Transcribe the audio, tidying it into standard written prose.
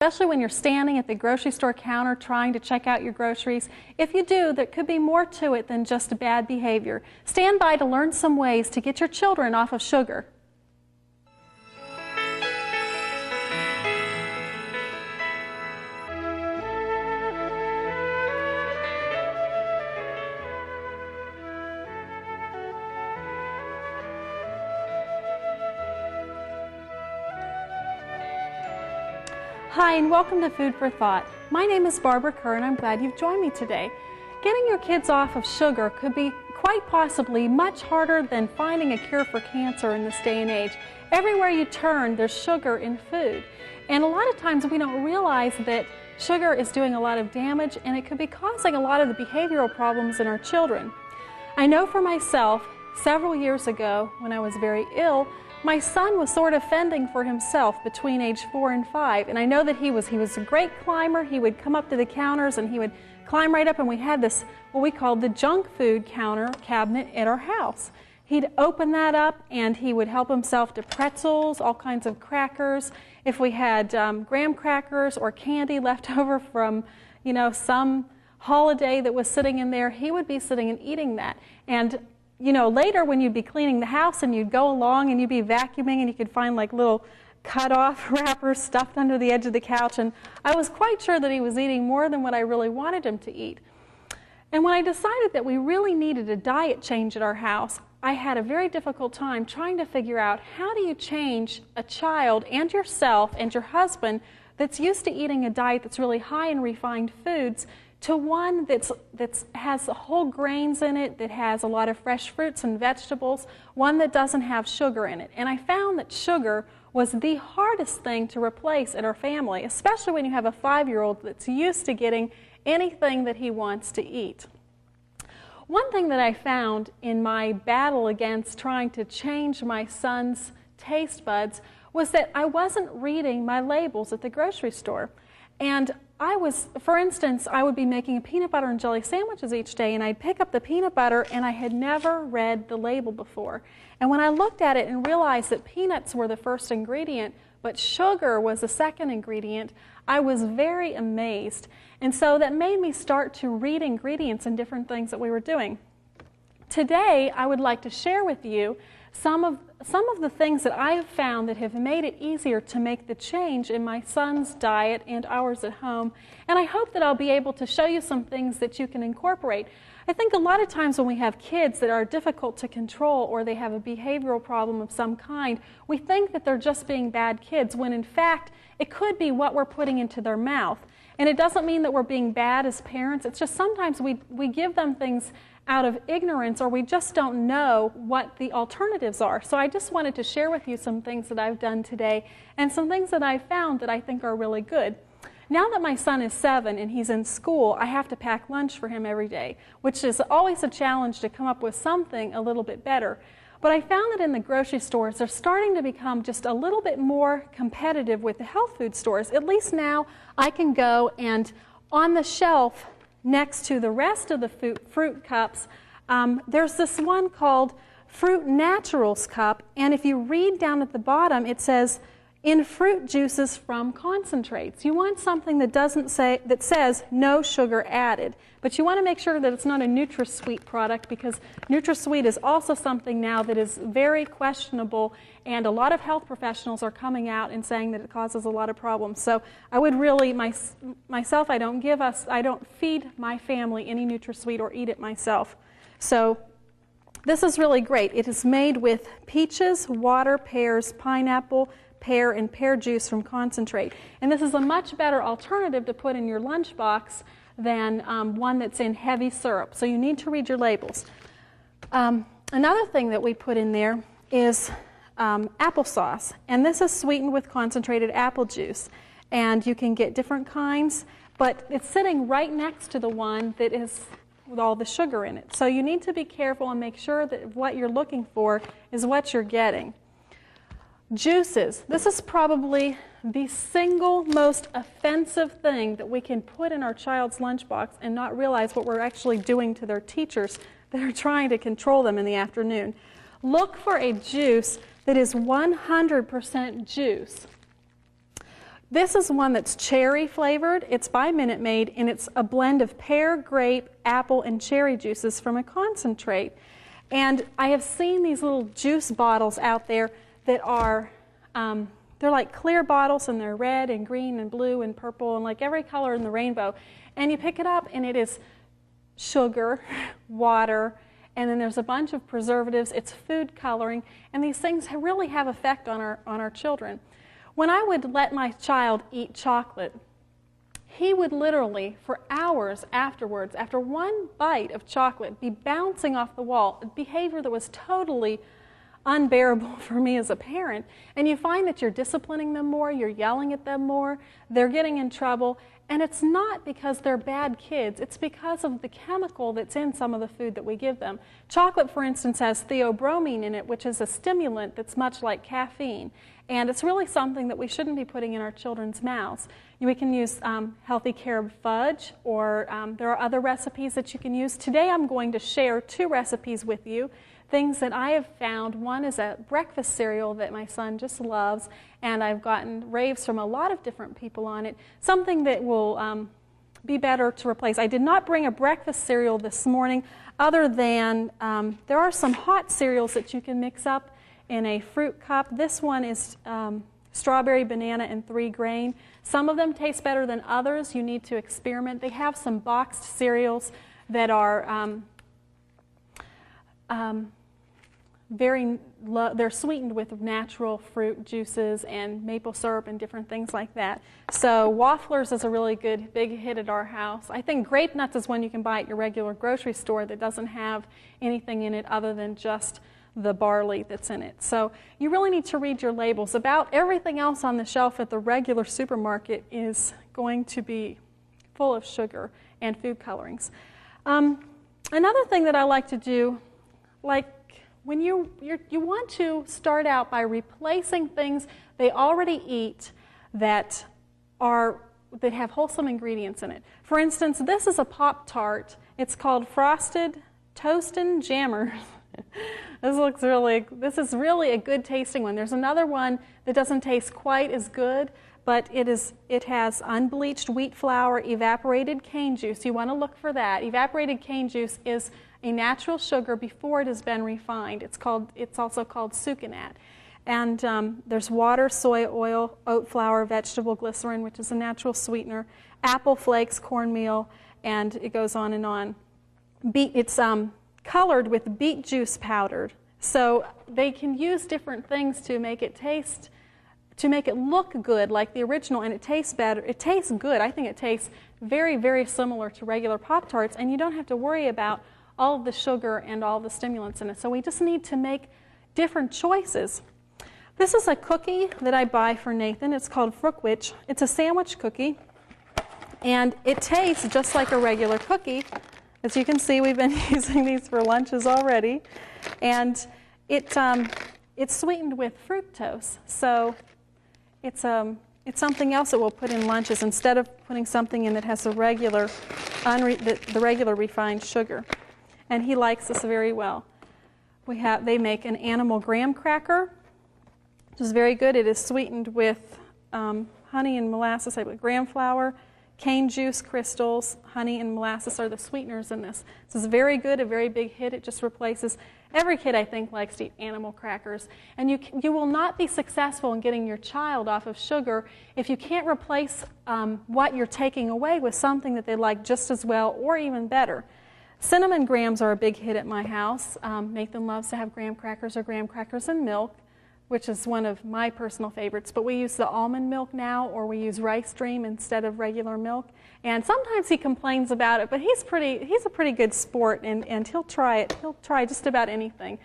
especially when you're standing at the grocery store counter trying to check out your groceries. If you do, there could be more to it than just bad behavior. Stand by to learn some ways to get your children off of sugar. Hi, and welcome to Food for Thought. My name is Barbara Kerr, and I'm glad you've joined me today. Getting your kids off of sugar could be quite possibly much harder than finding a cure for cancer in this day and age. Everywhere you turn, there's sugar in food. And a lot of times we don't realize that sugar is doing a lot of damage, and it could be causing a lot of the behavioral problems in our children. I know for myself, several years ago when I was very ill, my son was sort of fending for himself between age 4 and 5, and I know that he was a great climber. He would come up to the counters and he would climb right up, and we had this, what we called the junk food counter cabinet at our house. He'd open that up and he would help himself to pretzels, all kinds of crackers. If we had graham crackers or candy left over from, some holiday that was sitting in there, he would be sitting and eating that. And later when you'd be cleaning the house and you'd go along and you'd be vacuuming and you could find like little cut-off wrappers stuffed under the edge of the couch, and I was quite sure that he was eating more than what I really wanted him to eat. And when I decided that we really needed a diet change at our house, I had a very difficult time trying to figure out how do you change a child and yourself and your husband that's used to eating a diet that's really high in refined foods to one that has whole grains in it, that has a lot of fresh fruits and vegetables, one that doesn't have sugar in it. And I found that sugar was the hardest thing to replace in our family, especially when you have a 5-year-old that's used to getting anything that he wants to eat. One thing that I found in my battle against trying to change my son's taste buds was that I wasn't reading my labels at the grocery store. And for instance, I would be making peanut butter and jelly sandwiches each day, and I'd pick up the peanut butter, and I had never read the label before. And when I looked at it and realized that peanuts were the first ingredient, but sugar was the second ingredient, I was very amazed. And so that made me start to read ingredients and different things that we were doing. Today, I would like to share with you some of the things that I have found that have made it easier to make the change in my son's diet and ours at home. And I hope that I'll be able to show you some things that you can incorporate. I think a lot of times when we have kids that are difficult to control or they have a behavioral problem of some kind, we think that they're just being bad kids, when in fact it could be what we're putting into their mouth. And it doesn't mean that we're being bad as parents. It's just sometimes we give them things out of ignorance, or we just don't know what the alternatives are. So I just wanted to share with you some things that I've done today and some things that I've found that I think are really good. Now that my son is 7 and he's in school, I have to pack lunch for him every day, which is always a challenge to come up with something a little bit better. But I found that in the grocery stores, they're starting to become just a little bit more competitive with the health food stores. At least now I can go and on the shelf next to the rest of the fruit cups, there's this one called Fruit Naturals Cup, and if you read down at the bottom, it says, in fruit juices from concentrates. You want something that says no sugar added, but you want to make sure that it's not a NutraSweet product, because NutraSweet is also something now that is very questionable, and a lot of health professionals are coming out and saying that it causes a lot of problems. So I would really, myself, I don't feed my family any NutraSweet or eat it myself. So this is really great. It is made with peaches, water, pears, pineapple, pear, and pear juice from concentrate. And this is a much better alternative to put in your lunchbox than one that's in heavy syrup. So you need to read your labels. Another thing that we put in there is applesauce. And this is sweetened with concentrated apple juice. And you can get different kinds, but it's sitting right next to the one that is with all the sugar in it. So you need to be careful and make sure that what you're looking for is what you're getting. Juices. This is probably the single most offensive thing that we can put in our child's lunchbox and not realize what we're actually doing to their teachers that are trying to control them in the afternoon. Look for a juice that is 100% juice. This is one that's cherry flavored. It's by Minute Maid, and it's a blend of pear, grape, apple, and cherry juices from a concentrate. And I have seen these little juice bottles out there that are, they're like clear bottles, and they're red and green and blue and purple and like every color in the rainbow. And you pick it up, and it is sugar, water, and then there's a bunch of preservatives. It's food coloring, and these things really have effect on our children. When I would let my child eat chocolate, he would literally, for hours afterwards, after one bite of chocolate, be bouncing off the wall, a behavior that was totally unbearable for me as a parent. And you find that you're disciplining them more, you're yelling at them more, they're getting in trouble, and it's not because they're bad kids, it's because of the chemical that's in some of the food that we give them. Chocolate, for instance, has theobromine in it, which is a stimulant that's much like caffeine. And it's really something that we shouldn't be putting in our children's mouths. We can use healthy Kerr fudge, or there are other recipes that you can use. Today I'm going to share 2 recipes with you, things that I have found. One is a breakfast cereal that my son just loves, and I've gotten raves from a lot of different people on it, something that will be better to replace. I did not bring a breakfast cereal this morning, other than there are some hot cereals that you can mix up in a fruit cup. This one is strawberry, banana, and 3 grain. Some of them taste better than others. You need to experiment. They have some boxed cereals that are they're sweetened with natural fruit juices and maple syrup and different things like that. So Wafflers is a really good big hit at our house. I think Grape Nuts is one you can buy at your regular grocery store that doesn't have anything in it other than just the barley that's in it. So you really need to read your labels. About everything else on the shelf at the regular supermarket is going to be full of sugar and food colorings. Another thing that I like to do, like when you want to start out by replacing things they already eat that have wholesome ingredients in it. For instance, this is a Pop-Tart. It's called Frosted Toastin' Jammers. This is really a good tasting one. There's another one that doesn't taste quite as good, but it has unbleached wheat flour, evaporated cane juice. You want to look for that. Evaporated cane juice is a natural sugar before it has been refined. It's also called sucanat. And there's water, soy oil, oat flour, vegetable glycerin, which is a natural sweetener, apple flakes, cornmeal, and it goes on and on. It's colored with beet juice powdered. So they can use different things to make it taste, to make it look good like the original, and it tastes better. It tastes good. I think it tastes very, very similar to regular Pop-Tarts, and you don't have to worry about all of the sugar and all the stimulants in it. So we just need to make different choices. This is a cookie that I buy for Nathan. It's called Frukwitch. It's a sandwich cookie, and it tastes just like a regular cookie. As you can see, we've been using these for lunches already. And it's sweetened with fructose. So it's something else that we'll put in lunches instead of putting something in that has the regular refined sugar. And he likes this very well. They make an animal graham cracker, which is very good. It is sweetened with honey and molasses, graham flour, cane juice crystals, honey, and molasses are the sweeteners in this. This is very good, a very big hit. It just replaces, every kid I think likes to eat animal crackers. And you will not be successful in getting your child off of sugar if you can't replace what you're taking away with something that they like just as well or even better. Cinnamon grahams are a big hit at my house. Nathan loves to have graham crackers or graham crackers and milk, which is one of my personal favorites. But we use the almond milk now, or we use Rice Dream instead of regular milk. And sometimes he complains about it, but he's a pretty good sport, and he'll try it. He'll try just about anything.